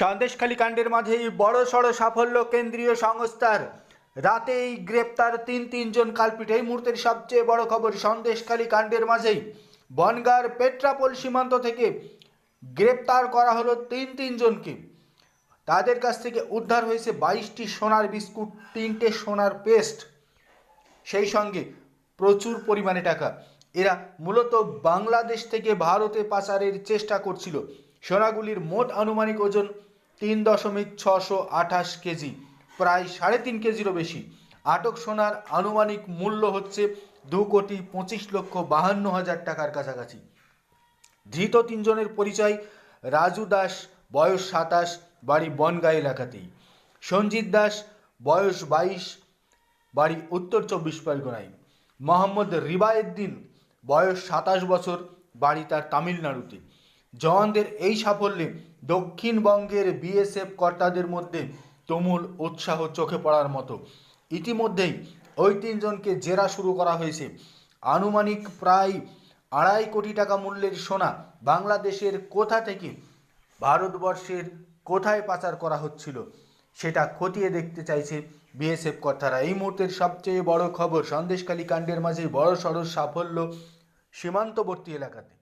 সন্দেশখালী কাণ্ডের মাঝেই বড়সড় সাফল্য কেন্দ্রীয় সংস্থার। রাতেই গ্রেপ্তার তিনজন কালপিট। এই মুহূর্তের সবচেয়ে বড় খবর, সন্দেশখালী কাণ্ডের মাঝেই বনগাঁর পেট্রাপোল সীমান্ত থেকে গ্রেপ্তার করা হলো তিনজনকে। তাদের কাছ থেকে উদ্ধার হয়েছে 22টি সোনার বিস্কুট, 3টে সোনার পেস্ট, সেই সঙ্গে প্রচুর পরিমাণে টাকা। এরা মূলত বাংলাদেশ থেকে ভারতে পাচারের চেষ্টা করছিল। সোনাগুলির মোট আনুমানিক ওজন 3.628 কেজি, প্রায় 3.5 কেজিরও বেশি। আটক সোনার আনুমানিক মূল্য হচ্ছে 2,25,52,000 টাকার কাছাকাছি। ধৃত তিনজনের পরিচয়: রাজু দাস, বয়স 27, বাড়ি বনগাঁ এলাকাতেই; সঞ্জিত দাস, বয়স 22, বাড়ি উত্তর 24 পরগনায়; মোহাম্মদ রিবায়েদ্দিন, বয়স 27 বছর, বাড়ি তার তামিলনাড়ুতে। জওয়ানদের এই সাফল্যে দক্ষিণবঙ্গের বিএসএফ কর্তাদের মধ্যে তুমুল উৎসাহ চোখে পড়ার মতো। ইতিমধ্যেই ওই তিনজনকে জেরা শুরু করা হয়েছে। আনুমানিক প্রায় 2.5 কোটি টাকা মূল্যের সোনা বাংলাদেশের কোথা থেকে ভারতবর্ষের কোথায় পাচার করা হচ্ছিল সেটা খতিয়ে দেখতে চাইছে বিএসএফ কর্তারা। এই মুহূর্তের সবচেয়ে বড় খবর, সন্দেশখালী কাণ্ডের মাঝে বড়সড় সাফল্য সীমান্তবর্তী এলাকাতে।